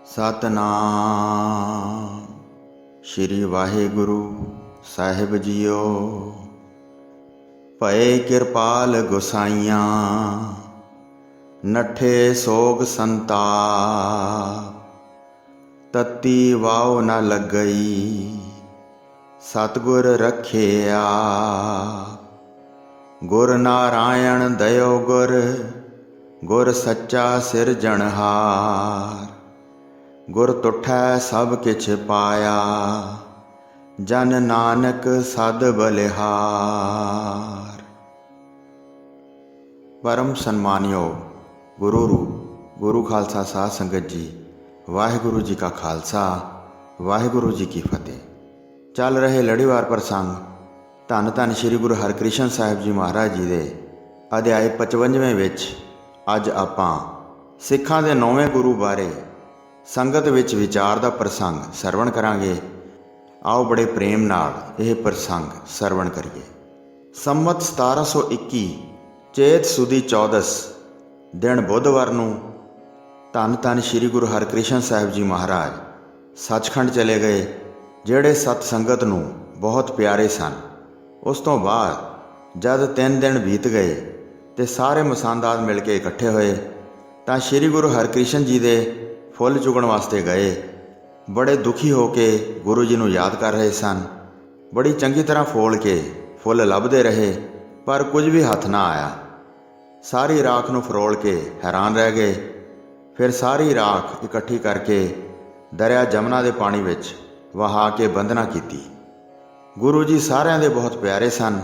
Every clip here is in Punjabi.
ਸਤਨਾਮ ਸ਼੍ਰੀ ਵਾਹਿਗੁਰੂ ਸਾਹਿਬ ਜੀਓ। ਭਏ ਕਿਰਪਾਲ ਗੁਸਾਈਆਂ, ਨੱਠੇ ਸੋਗ ਸੰਤਾਪ। ਤਤੀ ਵਾਉ ਨ ਲੱਗਈ, ਸਤਿਗੁਰ ਰੱਖਿਆ। ਗੁਰ ਨਾਰਾਇਣ ਦਇਓ ਗੁਰ, ਗੁਰ ਸੱਚਾ ਸਿਰਜਣਹਾਰ। ਗੁਰ ਤੁਠੈ ਸਭ ਕਿਛ ਪਾਇਆ, ਜਨ ਨਾਨਕ ਸਦ ਬਲਿਹਾਰ। ਪਰਮ ਸਨਮਾਨਯੋਗ ਗੁਰੂ ਰੂਪ ਗੁਰੂ ਖਾਲਸਾ ਸਾਧ ਸੰਗਤ ਜੀ, ਵਾਹਿਗੁਰੂ ਜੀ ਕਾ ਖਾਲਸਾ, ਵਾਹਿਗੁਰੂ ਜੀ ਕੀ ਫਤਿਹ। ਚੱਲ ਰਹੇ ਲੜੀਵਾਰ ਪ੍ਰਸੰਗ ਧੰਨ ਧੰਨ ਸ਼੍ਰੀ ਗੁਰੂ ਹਰਿਕ੍ਰਿਸ਼ਨ ਸਾਹਿਬ ਜੀ ਮਹਾਰਾਜ ਜੀ ਦੇ ਅਧਿਆਇ 55ਵੇਂ ਵਿੱਚ ਅੱਜ ਆਪਾਂ ਸਿੱਖਾਂ ਦੇ 9ਵੇਂ ਗੁਰੂ ਬਾਰੇ ਸੰਗਤ ਵਿੱਚ ਵਿਚਾਰ ਦਾ ਪ੍ਰਸੰਗ ਸਰਵਣ ਕਰਾਂਗੇ। ਆਓ ਬੜੇ ਪ੍ਰੇਮ ਨਾਲ ਇਹ ਪ੍ਰਸੰਗ ਸਰਵਣ ਕਰੀਏ। ਸੰਮਤ 1721 ਚੇਤ ਸੁਦੀ 14 ਦਿਨ ਬੁੱਧਵਾਰ ਨੂੰ ਧੰਨ ਧੰਨ ਸ਼੍ਰੀ ਗੁਰੂ ਹਰਿਕ੍ਰਿਸ਼ਨ ਸਾਹਿਬ ਜੀ ਮਹਾਰਾਜ ਸੱਚਖੰਡ ਚਲੇ ਗਏ, ਜਿਹੜੇ ਸਤ ਸੰਗਤ ਨੂੰ ਬਹੁਤ ਪਿਆਰੇ ਸਨ। ਉਸ ਤੋਂ ਬਾਅਦ ਜਦ 3 ਦਿਨ ਬੀਤ ਗਏ ਤੇ ਸਾਰੇ ਮਸੰਦਾਤ ਮਿਲ ਕੇ ਇਕੱਠੇ ਹੋਏ ਤਾਂ ਸ਼੍ਰੀ ਗੁਰੂ ਹਰਿਕ੍ਰਿਸ਼ਨ ਜੀ ਦੇ ਫੁੱਲ ਚੁਗਣ ਵਾਸਤੇ ਗਏ। ਬੜੇ ਦੁਖੀ ਹੋ ਕੇ ਗੁਰੂ ਜੀ ਨੂੰ ਯਾਦ ਕਰ ਰਹੇ ਸਨ। ਬੜੀ ਚੰਗੀ ਤਰ੍ਹਾਂ ਫੋਲ ਕੇ ਫੁੱਲ ਲੱਭਦੇ ਰਹੇ, ਪਰ ਕੁਝ ਵੀ ਹੱਥ ਨਾ ਆਇਆ। ਸਾਰੀ ਰਾਖ ਨੂੰ ਫਰੋਲ ਕੇ ਹੈਰਾਨ ਰਹਿ ਗਏ। ਫਿਰ ਸਾਰੀ ਰਾਖ ਇਕੱਠੀ ਕਰਕੇ ਦਰਿਆ ਜਮਨਾ ਦੇ ਪਾਣੀ ਵਿੱਚ ਵਹਾ ਕੇ ਬੰਦਨਾ ਕੀਤੀ। ਗੁਰੂ ਜੀ ਸਾਰਿਆਂ ਦੇ ਬਹੁਤ ਪਿਆਰੇ ਸਨ।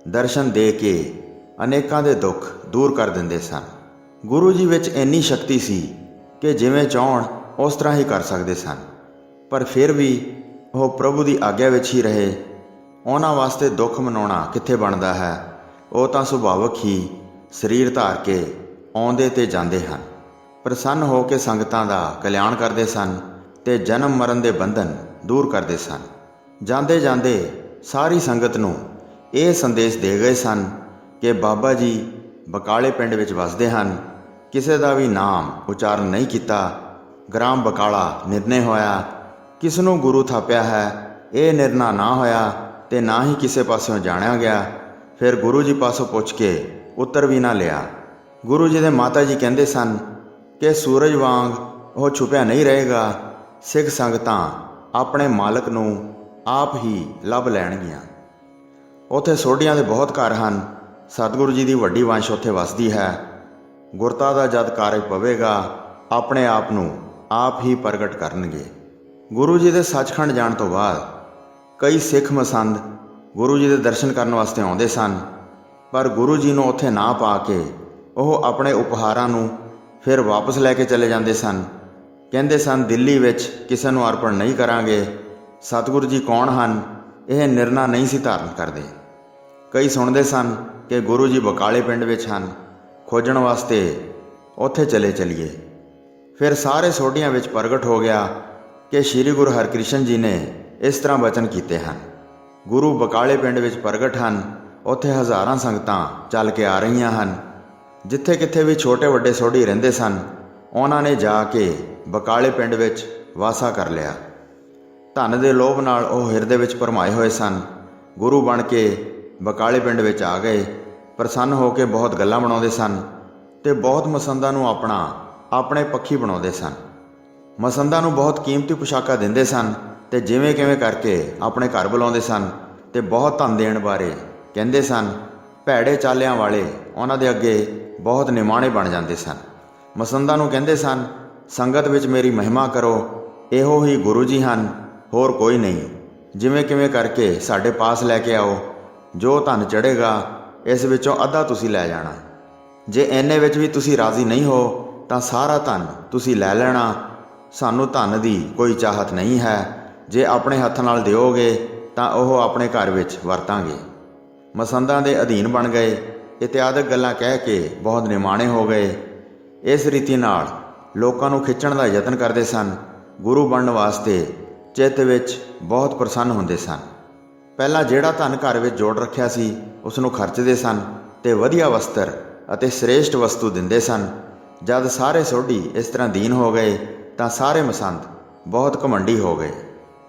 ਦਰਸ਼ਨ ਦੇ ਕੇ ਅਨੇਕਾਂ ਦੇ ਦੁੱਖ ਦੂਰ ਕਰ ਦਿੰਦੇ ਸਨ। ਗੁਰੂ ਜੀ ਵਿੱਚ ਇੰਨੀ ਸ਼ਕਤੀ ਸੀ ਕਿ ਜਿਵੇਂ ਚਾਹੁਣ ਉਸ ਤਰ੍ਹਾਂ ਹੀ ਕਰ ਸਕਦੇ ਸਨ, ਪਰ ਫਿਰ ਵੀ ਉਹ ਪ੍ਰਭੂ ਦੀ ਆਗਿਆ ਵਿੱਚ ਹੀ ਰਹੇ। ਉਹਨਾਂ ਵਾਸਤੇ ਦੁੱਖ ਮਨਾਉਣਾ ਕਿੱਥੇ ਬਣਦਾ ਹੈ। ਉਹ ਤਾਂ ਸੁਭਾਵਕ ਹੀ ਸਰੀਰ ਧਾਰ ਕੇ ਆਉਂਦੇ ਤੇ ਜਾਂਦੇ ਹਨ। ਪ੍ਰਸੰਨ ਹੋ ਕੇ ਸੰਗਤਾਂ ਦਾ ਕਲਿਆਣ ਕਰਦੇ ਸਨ ਤੇ ਜਨਮ ਮਰਨ ਦੇ ਬੰਧਨ ਦੂਰ ਕਰਦੇ ਸਨ। ਜਾਂਦੇ ਜਾਂਦੇ ਸਾਰੀ ਸੰਗਤ ਨੂੰ ਇਹ ਸੰਦੇਸ਼ ਦੇ ਗਏ ਸਨ ਕਿ ਬਾਬਾ ਜੀ ਬਕਾਲੇ ਪਿੰਡ ਵਿੱਚ ਵਸਦੇ ਹਨ। ਕਿਸੇ ਦਾ ਵੀ ਨਾਮ ਉਚਾਰਨ ਨਹੀਂ ਕੀਤਾ। ਗ੍ਰਾਮ ਬਕਾਲਾ ਨਿਰਣੇ ਹੋਇਆ। ਕਿਸ ਨੂੰ ਗੁਰੂ ਥਾਪਿਆ ਹੈ ਇਹ ਨਿਰਣਾ ਨਾ ਹੋਇਆ ਤੇ ਨਾ ਹੀ ਕਿਸੇ ਪਾਸਿਓਂ ਜਾਣਿਆ ਗਿਆ। ਫਿਰ ਗੁਰੂ ਜੀ ਪਾਸੋਂ ਪੁੱਛ ਕੇ ਉੱਤਰ ਵੀ ਨਾ ਲਿਆ। ਗੁਰੂ ਜੀ ਦੇ ਮਾਤਾ ਜੀ ਕਹਿੰਦੇ ਸਨ ਕਿ ਸੂਰਜ ਵਾਂਗ ਉਹ ਛੁਪਿਆ ਨਹੀਂ ਰਹੇਗਾ। ਸਿੱਖ ਸੰਗਤਾਂ ਆਪਣੇ ਮਾਲਕ ਨੂੰ ਆਪ ਹੀ ਲੱਭ ਲੈਣਗੀਆਂ। ਉੱਥੇ ਸੋਢੀਆਂ ਦੇ ਬਹੁਤ ਘਰ ਹਨ। ਸਤਿਗੁਰੂ ਜੀ ਦੀ ਵੱਡੀ ਵੰਸ਼ ਉੱਥੇ ਵਸਦੀ ਹੈ। ਗੁਰਤਾ ਦਾ ਜਦ ਕਾਰਜ ਪਵੇਗਾ, ਆਪਣੇ ਆਪ ਨੂੰ ਆਪ ਹੀ ਪ੍ਰਗਟ ਕਰਨਗੇ। ਗੁਰੂ ਜੀ ਦੇ ਸੱਚਖੰਡ ਜਾਣ ਤੋਂ ਬਾਅਦ ਕਈ ਸਿੱਖ ਮਸੰਦ ਗੁਰੂ ਜੀ ਦੇ ਦਰਸ਼ਨ ਕਰਨ ਵਾਸਤੇ ਆਉਂਦੇ ਸਨ, ਪਰ ਗੁਰੂ ਜੀ ਨੂੰ ਉੱਥੇ ਨਾ ਪਾ ਕੇ ਉਹ ਆਪਣੇ ਉਪਹਾਰਾਂ ਨੂੰ ਫਿਰ ਵਾਪਸ ਲੈ ਕੇ ਚਲੇ ਜਾਂਦੇ ਸਨ। ਕਹਿੰਦੇ ਸਨ ਦਿੱਲੀ ਵਿੱਚ ਕਿਸੇ ਨੂੰ ਅਰਪਣ ਨਹੀਂ ਕਰਾਂਗੇ। ਸਤਿਗੁਰੂ ਜੀ ਕੌਣ ਹਨ ਇਹ ਨਿਰਣਾ ਨਹੀਂ ਸੀ ਧਾਰਨ ਕਰਦੇ। ਕਈ ਸੁਣਦੇ ਸਨ ਕਿ ਗੁਰੂ ਜੀ ਬਕਾਲੇ ਪਿੰਡ ਵਿੱਚ ਹਨ, ਖੋਜਣ ਵਾਸਤੇ ਉੱਥੇ ਚਲੀਏ। ਫਿਰ ਸਾਰੇ ਸੋਢੀਆਂ ਵਿੱਚ ਪ੍ਰਗਟ ਹੋ ਗਿਆ ਕਿ ਸ਼੍ਰੀ ਗੁਰੂ ਹਰਿਕ੍ਰਿਸ਼ਨ ਜੀ ਨੇ ਇਸ ਤਰ੍ਹਾਂ ਬਚਨ ਕੀਤੇ ਹਨ। ਗੁਰੂ ਬਕਾਲੇ ਪਿੰਡ ਵਿੱਚ ਪ੍ਰਗਟ ਹਨ। ਉੱਥੇ ਹਜ਼ਾਰਾਂ ਸੰਗਤਾਂ ਚੱਲ ਕੇ ਆ ਰਹੀਆਂ ਹਨ। ਜਿੱਥੇ ਕਿੱਥੇ ਵੀ ਛੋਟੇ ਵੱਡੇ ਸੋਢੀ ਰਹਿੰਦੇ ਸਨ, ਉਹਨਾਂ ਨੇ ਜਾ ਕੇ ਬਕਾਲੇ ਪਿੰਡ ਵਿੱਚ ਵਾਸਾ ਕਰ ਲਿਆ। ਧਨ ਦੇ ਲੋਭ ਨਾਲ ਉਹ ਹਿਰਦੇ ਵਿੱਚ ਭਰਮਾਏ ਹੋਏ ਸਨ। ਗੁਰੂ ਬਣ ਕੇ ਬਕਾਲੇ ਪਿੰਡ ਵਿੱਚ ਆ ਗਏ। ਪ੍ਰਸੰਨ ਹੋ ਕੇ ਬਹੁਤ ਗੱਲਾਂ ਬਣਾਉਂਦੇ ਸਨ ਤੇ ਬਹੁਤ ਮਸੰਦਾਂ ਨੂੰ ਆਪਣੇ ਪੱਖੀ ਬਣਾਉਂਦੇ ਸਨ। ਮਸੰਦਾਂ ਨੂੰ ਬਹੁਤ ਕੀਮਤੀ ਪੁਸ਼ਾਕਾਂ ਦਿੰਦੇ ਸਨ ਤੇ ਜਿਵੇਂ ਕਿਵੇਂ ਕਰਕੇ ਆਪਣੇ ਘਰ ਬੁਲਾਉਂਦੇ ਸਨ ਤੇ ਬਹੁਤ ਧਨ ਦੇਣ ਬਾਰੇ ਕਹਿੰਦੇ ਸਨ। ਭੈੜੇ ਚਾਲਿਆਂ ਵਾਲੇ ਉਹਨਾਂ ਦੇ ਅੱਗੇ ਬਹੁਤ ਨਿਮਾਣੇ ਬਣ ਜਾਂਦੇ ਸਨ। ਮਸੰਦਾਂ ਨੂੰ ਕਹਿੰਦੇ ਸਨ, ਸੰਗਤ ਵਿੱਚ ਮੇਰੀ ਮਹਿਮਾ ਕਰੋ, ਇਹੋ ਹੀ ਗੁਰੂ ਜੀ ਹਨ, ਹੋਰ ਕੋਈ ਨਹੀਂ। ਜਿਵੇਂ ਕਿਵੇਂ ਕਰਕੇ ਸਾਡੇ ਪਾਸ ਲੈ ਕੇ ਆਓ। ਜੋ ਧਨ ਚੜ੍ਹੇਗਾ ਇਸ ਵਿੱਚੋਂ ਅੱਧਾ ਤੁਸੀਂ ਲੈ ਜਾਣਾ। ਜੇ ਇੰਨੇ ਵਿੱਚ ਵੀ ਤੁਸੀਂ ਰਾਜ਼ੀ ਨਹੀਂ ਹੋ ਤਾਂ ਸਾਰਾ ਧਨ ਤੁਸੀਂ ਲੈ ਲੈਣਾ। ਸਾਨੂੰ ਧਨ ਦੀ ਕੋਈ ਚਾਹਤ ਨਹੀਂ ਹੈ। ਜੇ ਆਪਣੇ ਹੱਥ ਨਾਲ ਦਿਓਗੇ ਤਾਂ ਉਹ ਆਪਣੇ ਘਰ ਵਿੱਚ ਵਰਤਾਂਗੇ। ਮਸੰਦਾਂ ਦੇ ਅਧੀਨ ਬਣ ਗਏ। ਇਤਿਆਦਿਕ ਗੱਲਾਂ ਕਹਿ ਕੇ ਬਹੁਤ ਨਿਮਾਣੇ ਹੋ ਗਏ। ਇਸ ਰੀਤੀ ਨਾਲ ਲੋਕਾਂ ਨੂੰ ਖਿੱਚਣ ਦਾ ਯਤਨ ਕਰਦੇ ਸਨ। ਗੁਰੂ ਬਣਨ ਵਾਸਤੇ ਚਿੱਤ ਵਿੱਚ ਬਹੁਤ ਪ੍ਰਸੰਨ ਹੁੰਦੇ ਸਨ। ਪਹਿਲਾਂ ਜਿਹੜਾ ਧਨ ਘਰ ਵਿੱਚ ਜੋੜ ਰੱਖਿਆ ਸੀ ਉਸ ਨੂੰ ਖਰਚਦੇ ਸਨ ਤੇ ਵਧੀਆ ਵਸਤਰ ਅਤੇ ਸ੍ਰੇਸ਼ਟ ਵਸਤੂ ਦਿੰਦੇ ਸਨ। ਜਦ ਸਾਰੇ ਸੋਢੀ ਇਸ ਤਰ੍ਹਾਂ ਦੀਨ ਹੋ ਗਏ ਤਾਂ ਸਾਰੇ ਮਸੰਦ ਬਹੁਤ ਘਮੰਡੀ ਹੋ ਗਏ।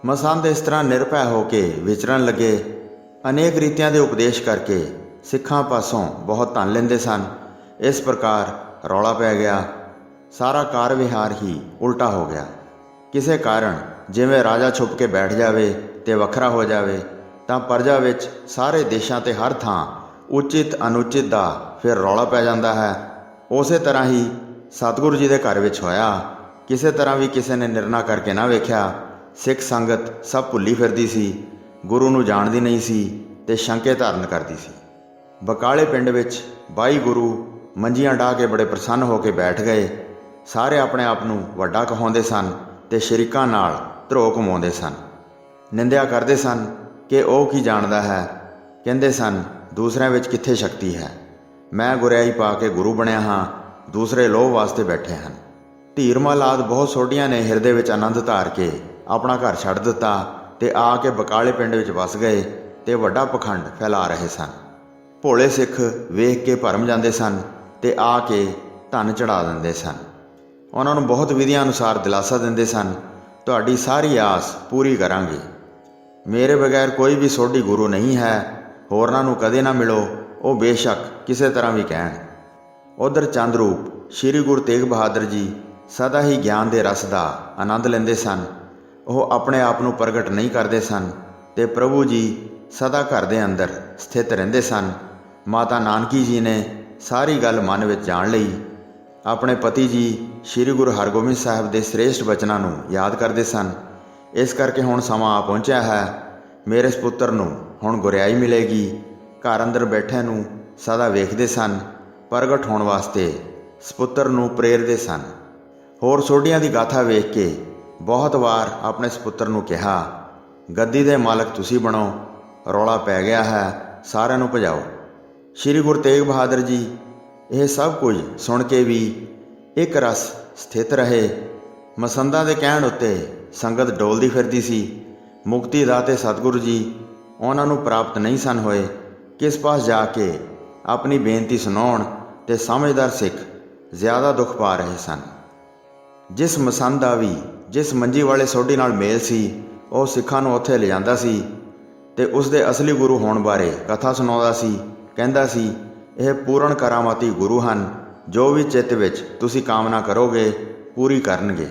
ਮਸੰਦ ਇਸ ਤਰ੍ਹਾਂ ਨਿਰਭੈ ਹੋ ਕੇ ਵਿਚਰਨ ਲੱਗੇ। ਅਨੇਕ ਰੀਤਿਆਂ ਦੇ ਉਪਦੇਸ਼ ਕਰਕੇ ਸਿੱਖਾਂ ਪਾਸੋਂ ਬਹੁਤ ਧਨ ਲੈਂਦੇ ਸਨ। ਇਸ ਪ੍ਰਕਾਰ ਰੌਲਾ ਪੈ ਗਿਆ। ਸਾਰਾ ਕਾਰ ਵਿਹਾਰ ਹੀ ਉਲਟਾ ਹੋ ਗਿਆ। ਕਿਸੇ ਕਾਰਨ ਜਿਵੇਂ ਰਾਜਾ ਛੁਪ ਕੇ ਬੈਠ ਜਾਵੇ ਤੇ ਵੱਖਰਾ ਹੋ ਜਾਵੇ, ਤਾਂ ਪ੍ਰਜਾ ਵਿੱਚ ਸਾਰੇ ਦੇਸ਼ਾਂ 'ਤੇ ਹਰ ਥਾਂ ਉਚਿਤ ਅਨੁਚਿਤ ਦਾ ਫਿਰ ਰੌਲਾ ਪੈ ਜਾਂਦਾ ਹੈ। ਉਸੇ ਤਰ੍ਹਾਂ ਹੀ ਸਤਿਗੁਰੂ ਜੀ ਦੇ ਘਰ ਵਿੱਚ ਹੋਇਆ। ਕਿਸੇ ਤਰ੍ਹਾਂ ਵੀ ਕਿਸੇ ਨੇ ਨਿਰਣਾ ਕਰਕੇ ਨਾ ਵੇਖਿਆ। ਸਿੱਖ ਸੰਗਤ ਸਭ ਭੁੱਲੀ ਫਿਰਦੀ ਸੀ, ਗੁਰੂ ਨੂੰ ਜਾਣਦੀ ਨਹੀਂ ਸੀ ਤੇ ਸ਼ੰਕੇ ਧਾਰਨ ਕਰਦੀ ਸੀ। ਬਕਾਲੇ ਪਿੰਡ ਵਿੱਚ 22 ਗੁਰੂ ਮੰਜੀਆਂ ਡਾਹ ਕੇ ਬੜੇ ਪ੍ਰਸੰਨ ਹੋ ਕੇ ਬੈਠ ਗਏ। ਸਾਰੇ ਆਪਣੇ ਆਪ ਨੂੰ ਵੱਡਾ ਕਹਾਉਂਦੇ ਸਨ ਤੇ ਸ਼ਰੀਕਾਂ ਨਾਲ ਧਰੋ ਕਮਾਉਂਦੇ ਸਨ। ਨਿੰਦਿਆ ਕਰਦੇ ਸਨ ਕਿ ਉਹ ਕੀ ਜਾਣਦਾ ਹੈ। ਕਹਿੰਦੇ ਸਨ ਦੂਸਰਿਆਂ ਵਿੱਚ ਕਿੱਥੇ ਸ਼ਕਤੀ ਹੈ। ਮੈਂ ਗੁਰਿਆਈ ਪਾ ਕੇ ਗੁਰੂ ਬਣਿਆ ਹਾਂ, ਦੂਸਰੇ ਲੋਭ ਵਾਸਤੇ ਬੈਠੇ ਹਨ। ਧੀਰਮਲ ਆਦਿ ਬਹੁਤ ਸੋਢੀਆਂ ਨੇ ਹਿਰਦੇ ਵਿੱਚ ਆਨੰਦ ਧਾਰ ਕੇ ਆਪਣਾ ਘਰ ਛੱਡ ਦਿੱਤਾ ਤੇ ਆ ਕੇ ਬਕਾਲੇ ਪਿੰਡ ਵਿੱਚ ਵਸ ਗਏ ਤੇ ਵੱਡਾ ਪਖੰਡ ਫੈਲਾ ਰਹੇ ਸਨ। ਭੋਲੇ ਸਿੱਖ ਵੇਖ ਕੇ ਭਰਮ ਜਾਂਦੇ ਸਨ ਤੇ ਆ ਕੇ ਧਨ ਚੜਾ ਦਿੰਦੇ ਸਨ। ਉਹਨਾਂ ਨੂੰ ਬਹੁਤ ਵਿਧੀਆਂ ਅਨੁਸਾਰ ਦਿਲਾਸਾ ਦਿੰਦੇ ਸਨ, ਤੁਹਾਡੀ ਸਾਰੀ ਆਸ ਪੂਰੀ ਕਰਾਂਗੇ। ਮੇਰੇ ਬਗੈਰ ਕੋਈ ਵੀ ਸੋਢੀ ਗੁਰੂ ਨਹੀਂ ਹੈ। ਹੋਰਨਾਂ ਨੂੰ ਕਦੇ ਨਾ ਮਿਲੋ, ਉਹ ਬੇਸ਼ੱਕ ਕਿਸੇ ਤਰ੍ਹਾਂ ਵੀ ਕਹਿਣ। ਉਧਰ ਚੰਦ ਰੂਪ ਸ਼੍ਰੀ ਗੁਰੂ ਤੇਗ ਬਹਾਦਰ ਜੀ ਸਦਾ ਹੀ ਗਿਆਨ ਦੇ ਰਸ ਦਾ ਆਨੰਦ ਲੈਂਦੇ ਸਨ। ਉਹ ਆਪਣੇ ਆਪ ਨੂੰ ਪ੍ਰਗਟ ਨਹੀਂ ਕਰਦੇ ਸਨ ਤੇ ਪ੍ਰਭੂ ਜੀ ਸਦਾ ਘਰ ਦੇ ਅੰਦਰ ਸਥਿਤ ਰਹਿੰਦੇ ਸਨ। ਮਾਤਾ ਨਾਨਕੀ ਜੀ ਨੇ ਸਾਰੀ ਗੱਲ ਮਨ ਵਿੱਚ ਜਾਣ ਲਈ। ਆਪਣੇ ਪਤੀ ਜੀ ਸ਼੍ਰੀ ਗੁਰੂ ਹਰਗੋਬਿੰਦ ਸਾਹਿਬ ਦੇ ਸ੍ਰੇਸ਼ਟ ਬਚਨਾਂ ਨੂੰ ਯਾਦ ਕਰਦੇ ਸਨ। ਇਸ ਕਰਕੇ ਹੁਣ ਸਮਾਂ ਆ ਪਹੁੰਚਿਆ ਹੈ। ਮੇਰੇ ਸਪੁੱਤਰ ਨੂੰ ਹੁਣ ਗੁਰਿਆਈ ਮਿਲੇਗੀ। ਘਰ ਅੰਦਰ ਬੈਠਿਆਂ ਨੂੰ ਸਦਾ ਵੇਖਦੇ ਸਨ। ਪ੍ਰਗਟ ਹੋਣ ਵਾਸਤੇ ਸਪੁੱਤਰ ਨੂੰ ਪ੍ਰੇਰਦੇ ਸਨ। ਹੋਰ ਸੋਢੀਆਂ ਦੀ ਗਾਥਾ ਵੇਖ ਕੇ ਬਹੁਤ ਵਾਰ ਆਪਣੇ ਸਪੁੱਤਰ ਨੂੰ ਕਿਹਾ, ਗੱਦੀ ਦੇ ਮਾਲਕ ਤੁਸੀਂ ਬਣੋ, ਰੌਲਾ ਪੈ ਗਿਆ ਹੈ, ਸਾਰਿਆਂ ਨੂੰ ਭਜਾਓ। ਸ਼੍ਰੀ ਗੁਰੂ ਤੇਗ ਬਹਾਦਰ ਜੀ ਇਹ ਸਭ ਕੁਝ ਸੁਣ ਕੇ ਵੀ ਇੱਕ ਰਸ ਸਥਿਤ ਰਹੇ। ਮਸੰਦਾਂ ਦੇ ਕਹਿਣ ਉੱਤੇ ਸੰਗਤ ਡੋਲਦੀ ਫਿਰਦੀ ਸੀ। ਮੁਕਤੀ ਦਾਤੇ ਸਤਿਗੁਰੂ ਜੀ ਉਹਨਾਂ ਨੂੰ ਪ੍ਰਾਪਤ ਨਹੀਂ ਸਨ ਹੋਏ। ਕਿਸ ਪਾਸ ਜਾ ਕੇ ਆਪਣੀ ਬੇਨਤੀ ਸੁਣਾਉਣ ਤੇ ਸਮਝਦਾਰ ਸਿੱਖ ਜ਼ਿਆਦਾ ਦੁੱਖ ਪਾ ਰਹੇ ਸਨ। ਜਿਸ ਮਸੰਦ ਦਾ ਵੀ ਜਿਸ ਮੰਜੀ ਵਾਲੇ ਸੋਢੀ ਨਾਲ ਮੇਲ ਸੀ, ਉਹ ਸਿੱਖਾਂ ਨੂੰ ਉੱਥੇ ਲਿਜਾਂਦਾ ਸੀ ਤੇ ਉਸ ਦੇ ਅਸਲੀ ਗੁਰੂ ਹੋਣ ਬਾਰੇ ਕਥਾ ਸੁਣਾਉਂਦਾ ਸੀ। ਕਹਿੰਦਾ ਸੀ, ਇਹ ਪੂਰਨ ਕਰਾਮਾਤੀ ਗੁਰੂ ਹਨ, ਜੋ ਵੀ ਚਿੱਤ ਵਿੱਚ ਤੁਸੀਂ ਕਾਮਨਾ ਕਰੋਗੇ ਪੂਰੀ ਕਰਨਗੇ।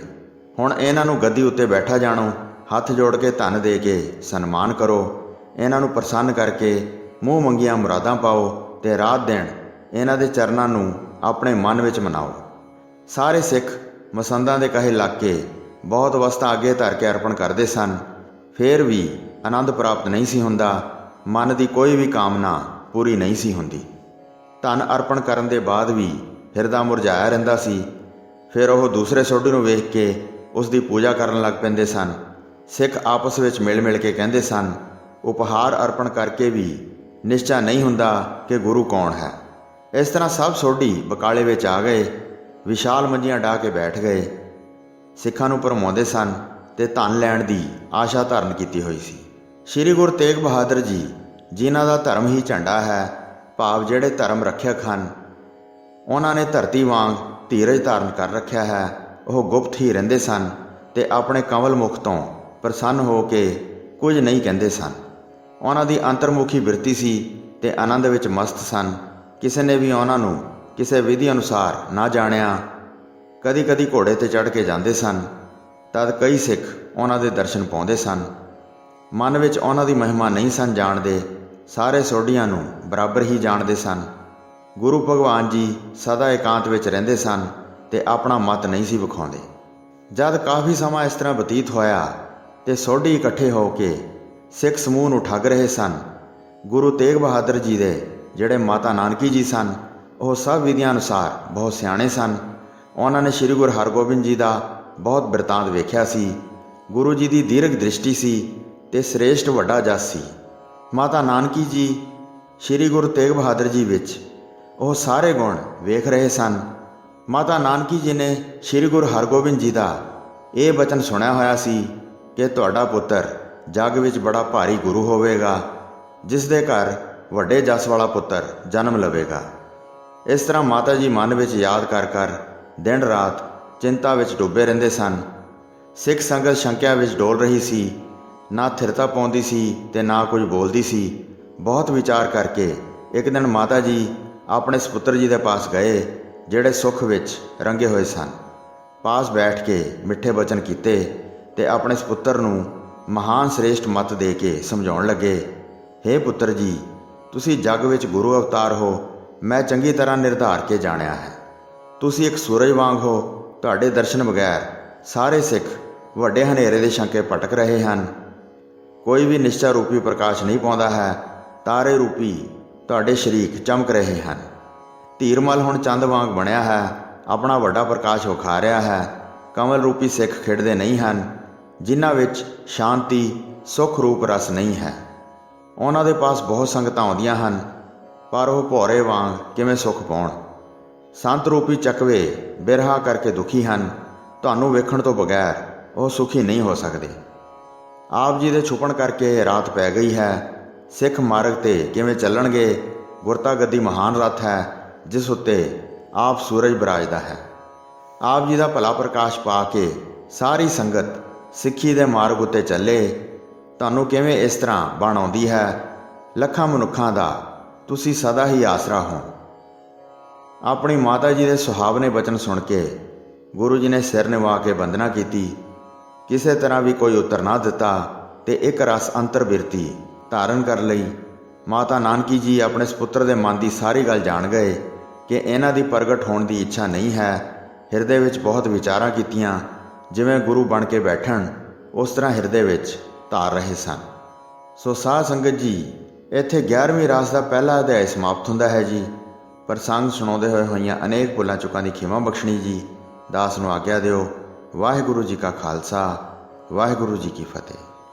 ਹੁਣ ਇਹਨਾਂ ਨੂੰ ਗੱਦੀ ਉੱਤੇ ਬੈਠਾ ਜਾਣੋ, ਹੱਥ ਜੋੜ ਕੇ ਧਨ ਦੇ ਕੇ ਸਨਮਾਨ ਕਰੋ। ਇਹਨਾਂ ਨੂੰ ਪ੍ਰਸੰਨ ਕਰਕੇ ਮੂੰਹ ਮੰਗੀਆਂ ਮੁਰਾਦਾਂ ਪਾਓ ਤੇ ਰਾਤ ਦਿਨ ਇਹਨਾਂ ਦੇ ਚਰਨਾਂ ਨੂੰ ਆਪਣੇ ਮਨ ਵਿੱਚ ਮਨਾਓ। ਸਾਰੇ ਸਿੱਖ ਮਸੰਦਾਂ ਦੇ ਕਹੇ ਲੱਗ ਕੇ ਬਹੁਤ ਵਸਤਾਂ ਅੱਗੇ ਧਰ ਕੇ ਅਰਪਣ ਕਰਦੇ ਸਨ। ਫੇਰ ਵੀ ਆਨੰਦ ਪ੍ਰਾਪਤ ਨਹੀਂ ਸੀ ਹੁੰਦਾ। ਮਨ ਦੀ ਕੋਈ ਵੀ ਕਾਮਨਾ ਪੂਰੀ ਨਹੀਂ ਸੀ ਹੁੰਦੀ। ਧਨ ਅਰਪਣ ਕਰਨ ਦੇ ਬਾਅਦ ਵੀ ਹਿਰਦਾ ਮੁਰਝਾਇਆ ਰਹਿੰਦਾ ਸੀ। ਫਿਰ ਉਹ ਦੂਸਰੇ ਸੋਢੀ ਨੂੰ ਵੇਖ ਕੇ ਉਸ ਦੀ ਪੂਜਾ ਕਰਨ ਲੱਗ ਪੈਂਦੇ ਸਨ। ਸਿੱਖ ਆਪਸ ਵਿੱਚ ਮਿਲ ਮਿਲ ਕੇ ਕਹਿੰਦੇ ਸਨ, ਉਪਹਾਰ ਅਰਪਣ ਕਰਕੇ ਵੀ ਨਿਸ਼ਚਾ ਨਹੀਂ ਹੁੰਦਾ ਕਿ ਗੁਰੂ ਕੌਣ ਹੈ। ਇਸ ਤਰ੍ਹਾਂ ਸਭ ਸੋਢੀ ਬਕਾਲੇ ਵਿੱਚ ਆ ਗਏ। ਵਿਸ਼ਾਲ ਮੰਜੀਆਂ ਡਾਹ ਕੇ ਬੈਠ ਗਏ। ਸਿੱਖਾਂ ਨੂੰ ਭਰਮਾਉਂਦੇ ਸਨ ਤੇ ਧਨ ਲੈਣ ਦੀ ਆਸ਼ਾ ਧਾਰਨ ਕੀਤੀ ਹੋਈ ਸੀ। ਸ਼੍ਰੀ ਗੁਰੂ ਤੇਗ ਬਹਾਦਰ ਜੀ ਜਿਨ੍ਹਾਂ ਦਾ ਧਰਮ ਹੀ ਝੰਡਾ ਹੈ, ਭਾਵ ਜਿਹੜੇ ਧਰਮ ਰੱਖਿਅਕ ਹਨ, ਉਹਨਾਂ ਨੇ ਧਰਤੀ ਵਾਂਗ ਧੀਰਜ ਧਾਰਨ ਕਰ ਰੱਖਿਆ ਹੈ। ਉਹ ਗੁਪਤ ਹੀ ਰਹਿੰਦੇ ਸਨ ਤੇ ਆਪਣੇ ਕੰਵਲ ਮੁਖ ਤੋਂ ਪ੍ਰਸੰਨ ਹੋ ਕੇ ਕੁਝ ਨਹੀਂ ਕਹਿੰਦੇ ਸਨ। ਉਹਨਾਂ ਦੀ ਅੰਤਰਮੁਖੀ ਬਿਰਤੀ ਸੀ ਤੇ ਆਨੰਦ ਵਿੱਚ ਮਸਤ ਸਨ। ਕਿਸੇ ਨੇ ਵੀ ਉਹਨਾਂ ਨੂੰ ਕਿਸੇ ਵਿਧੀ ਅਨੁਸਾਰ ਨਾ ਜਾਣਿਆ। ਕਦੀ ਕਦੀ ਘੋੜੇ ਤੇ ਚੜ੍ਹ ਕੇ ਜਾਂਦੇ ਸਨ। ਤਦ ਕਈ ਸਿੱਖ ਉਹਨਾਂ ਦੇ ਦਰਸ਼ਨ ਪਾਉਂਦੇ ਸਨ। ਮਨ ਵਿੱਚ ਉਹਨਾਂ ਦੀ ਮਹਿਮਾ ਨਹੀਂ ਸਨ ਜਾਣਦੇ। ਸਾਰੇ ਸੋਢੀਆਂ ਨੂੰ ਬਰਾਬਰ ਹੀ ਜਾਣਦੇ ਸਨ। ਗੁਰੂ ਭਗਵਾਨ ਜੀ ਸਦਾ ਇਕਾਂਤ ਵਿੱਚ ਰਹਿੰਦੇ ਸਨ ਤੇ ਆਪਣਾ ਮਤ ਨਹੀਂ ਸੀ ਵਿਖਾਉਂਦੇ। ਜਦ ਕਾਫੀ ਸਮਾਂ ਇਸ ਤਰ੍ਹਾਂ ਬਤੀਤ ਹੋਇਆ ਤੇ ਸੋਢੀ ਇਕੱਠੇ ਹੋ ਕੇ ਸਿੱਖ ਸਮੂਹ ਨੂੰ ਠੱਗ ਰਹੇ ਸਨ। ਗੁਰੂ ਤੇਗ ਬਹਾਦਰ ਜੀ ਦੇ ਜਿਹੜੇ ਮਾਤਾ ਨਾਨਕੀ ਜੀ ਸਨ, ਉਹ ਸਭ ਵਿਧੀਆਂ ਅਨੁਸਾਰ ਬਹੁਤ ਸਿਆਣੇ ਸਨ। ਉਹਨਾਂ ਨੇ ਸ਼੍ਰੀ ਗੁਰੂ ਹਰਗੋਬਿੰਦ ਜੀ ਦਾ ਬਹੁਤ ਬਿਰਤਾਂਤ ਵੇਖਿਆ ਸੀ। ਗੁਰੂ ਜੀ ਦੀ ਦੀਰਘ ਦ੍ਰਿਸ਼ਟੀ ਸੀ ਤੇ ਸ੍ਰੇਸ਼ਟ ਵੱਡਾ ਜਸ ਸੀ। ਮਾਤਾ ਨਾਨਕੀ ਜੀ ਸ਼੍ਰੀ ਗੁਰੂ ਤੇਗ ਬਹਾਦਰ ਜੀ ਵਿੱਚ ਉਹ ਸਾਰੇ ਗੁਣ ਵੇਖ ਰਹੇ ਸਨ। ਮਾਤਾ ਨਾਨਕੀ ਜੀ ਨੇ ਸ਼੍ਰੀ ਗੁਰੂ ਹਰਗੋਬਿੰਦ ਜੀ ਦਾ ਇਹ ਬਚਨ ਸੁਣਿਆ ਹੋਇਆ ਸੀ ਕਿ ਤੁਹਾਡਾ ਪੁੱਤਰ ਜੱਗ ਵਿੱਚ ਬੜਾ ਭਾਰੀ ਗੁਰੂ ਹੋਵੇਗਾ, ਜਿਸ ਦੇ ਘਰ ਵੱਡੇ ਜਸ ਵਾਲਾ ਪੁੱਤਰ ਜਨਮ ਲਵੇਗਾ। ਇਸ ਤਰ੍ਹਾਂ ਮਾਤਾ ਜੀ ਮਨ ਵਿੱਚ ਯਾਦ ਕਰ ਕਰ ਦਿਨ ਰਾਤ ਚਿੰਤਾ ਵਿੱਚ ਡੁੱਬੇ ਰਹਿੰਦੇ ਸਨ। ਸਿੱਖ ਸੰਗਤ ਸ਼ੰਕਿਆ ਵਿੱਚ ਡੋਲ ਰਹੀ ਸੀ, ਨਾ ਥਿਰਤਾ ਪਾਉਂਦੀ ਸੀ ਤੇ ਨਾ ਕੁਝ ਬੋਲਦੀ ਸੀ। ਬਹੁਤ ਵਿਚਾਰ ਕਰਕੇ ਇੱਕ ਦਿਨ ਮਾਤਾ ਜੀ ਆਪਣੇ ਸਪੁੱਤਰ ਜੀ ਦੇ ਪਾਸ ਗਏ, ਜਿਹੜੇ ਸੁੱਖ ਵਿੱਚ ਰੰਗੇ ਹੋਏ ਸਨ। ਪਾਸ ਬੈਠ ਕੇ ਮਿੱਠੇ ਬਚਨ ਕੀਤੇ ਤੇ ਆਪਣੇ ਸਪੁੱਤਰ ਨੂੰ ਮਹਾਨ ਸ੍ਰੇਸ਼ਟ ਮੱਤ ਦੇ ਕੇ ਸਮਝਾਉਣ ਲੱਗੇ, ਹੇ ਪੁੱਤਰ ਜੀ, ਤੁਸੀਂ ਜੱਗ ਵਿੱਚ ਗੁਰੂ ਅਵਤਾਰ ਹੋ, ਮੈਂ ਚੰਗੀ ਤਰ੍ਹਾਂ ਨਿਰਧਾਰ ਕੇ ਜਾਣਿਆ ਹੈ। ਤੁਸੀਂ ਇੱਕ ਸੂਰਜ ਵਾਂਗ ਹੋ, ਤੁਹਾਡੇ ਦਰਸ਼ਨ ਬਗੈਰ ਸਾਰੇ ਸਿੱਖ ਵੱਡੇ ਹਨੇਰੇ ਦੇ ਸ਼ੰਕੇ ਭਟਕ ਰਹੇ ਹਨ। ਕੋਈ ਵੀ ਨਿਸ਼ਚਾ ਰੂਪੀ ਪ੍ਰਕਾਸ਼ ਨਹੀਂ ਪਾਉਂਦਾ ਹੈ। ਤਾਰੇ ਰੂਪੀ ਤੁਹਾਡੇ ਸ਼ਰੀਕ ਚਮਕ ਰਹੇ ਹਨ। ਧੀਰਮਲ ਹੁਣ ਚੰਦ ਵਾਂਗ ਬਣਿਆ ਹੈ, ਆਪਣਾ ਵੱਡਾ ਪ੍ਰਕਾਸ਼ ਵਿਖਾ ਰਿਹਾ ਹੈ। ਕਮਲ ਰੂਪੀ ਸਿੱਖ ਖਿੜਦੇ ਨਹੀਂ ਹਨ, ਜਿਨ੍ਹਾਂ ਵਿੱਚ ਸ਼ਾਂਤੀ ਸੁੱਖ ਰੂਪ ਰਸ ਨਹੀਂ ਹੈ। ਉਹਨਾਂ ਦੇ ਪਾਸ ਬਹੁਤ ਸੰਗਤਾਂ ਆਉਂਦੀਆਂ ਹਨ, ਪਰ ਉਹ ਭੌਰੇ ਵਾਂਗ ਕਿਵੇਂ ਸੁੱਖ ਪਾਉਣ। ਸੰਤ ਰੂਪੀ ਚੱਕਵੇ ਬਿਰਹਾ ਕਰਕੇ ਦੁਖੀ ਹਨ, ਤੁਹਾਨੂੰ ਵੇਖਣ ਤੋਂ ਬਗੈਰ ਉਹ ਸੁਖੀ ਨਹੀਂ ਹੋ ਸਕਦੇ। ਆਪ ਜੀ ਦੇ ਛੁਪਣ ਕਰਕੇ ਰਾਤ ਪੈ ਗਈ ਹੈ। ਸਿੱਖ ਮਾਰਗ ਤੇ ਕਿਵੇਂ ਚੱਲਣਗੇ? ਗੁਰਤਾ ਗੱਦੀ ਮਹਾਨ ਰੱਥ ਹੈ, ਜਿਸ ਉੱਤੇ ਆਪ ਸੂਰਜ ਬਿਰਾਜਦਾ ਹੈ। ਆਪ ਜੀ ਦਾ ਭਲਾ ਪ੍ਰਕਾਸ਼ ਪਾ ਕੇ ਸਾਰੀ ਸੰਗਤ ਸਿੱਖੀ ਦੇ ਮਾਰਗ ਉੱਤੇ ਚੱਲੇ। ਤੁਹਾਨੂੰ ਕਿਵੇਂ ਇਸ ਤਰ੍ਹਾਂ ਬਣ ਆਉਂਦੀ ਹੈ? ਲੱਖਾਂ ਮਨੁੱਖਾਂ ਦਾ ਤੁਸੀਂ ਸਦਾ ਹੀ ਆਸਰਾ ਹੋ। ਆਪਣੀ ਮਾਤਾ ਜੀ ਦੇ ਸੁਹਾਵਣੇ ਬਚਨ ਸੁਣ ਕੇ ਗੁਰੂ ਜੀ ਨੇ ਸਿਰ ਨਿਵਾ ਕੇ ਵੰਦਨਾ ਕੀਤੀ। ਕਿਸੇ ਤਰ੍ਹਾਂ ਵੀ ਕੋਈ ਉੱਤਰ ਨਾ ਦਿੱਤਾ ਤੇ ਇੱਕ ਰਸ ਅੰਤਰ ਬਿਰਤੀ ਧਾਰਨ ਕਰ ਲਈ। ਮਾਤਾ ਨਾਨਕੀ ਜੀ ਆਪਣੇ ਸਪੁੱਤਰ ਦੇ ਮਨ ਦੀ ਸਾਰੀ ਗੱਲ ਜਾਣ ਗਏ ਕਿ ਇਹਨਾਂ ਦੀ ਪ੍ਰਗਟ ਹੋਣ ਦੀ ਇੱਛਾ ਨਹੀਂ ਹੈ। ਹਿਰਦੇ ਵਿੱਚ ਬਹੁਤ ਵਿਚਾਰਾਂ ਕੀਤੀਆਂ। ਜਿਵੇਂ ਗੁਰੂ ਬਣ ਕੇ ਬੈਠਣ, ਉਸ ਤਰ੍ਹਾਂ ਹਿਰਦੇ ਵਿੱਚ ਧਾਰ ਰਹੇ ਸਨ। ਸੋ ਸਾਧ ਸੰਗਤ ਜੀ, ਇੱਥੇ 11ਵੀਂ ਰਾਸ ਦਾ ਪਹਿਲਾ ਅਧਿਆਇ ਸਮਾਪਤ ਹੁੰਦਾ ਹੈ ਜੀ। ਪ੍ਰਸੰਗ ਸੁਣਾਉਂਦੇ ਹੋਈਆਂ ਅਨੇਕ ਭੁੱਲਾਂ ਚੁੱਕਾਂ ਦੀ ਖਿਮਾ ਬਖਸ਼ਣੀ ਜੀ। ਦਾਸ ਨੂੰ ਆਗਿਆ ਦਿਓ। ਵਾਹਿਗੁਰੂ ਜੀ ਕਾ ਖਾਲਸਾ, ਵਾਹਿਗੁਰੂ ਜੀ ਕੀ ਫਤਿਹ।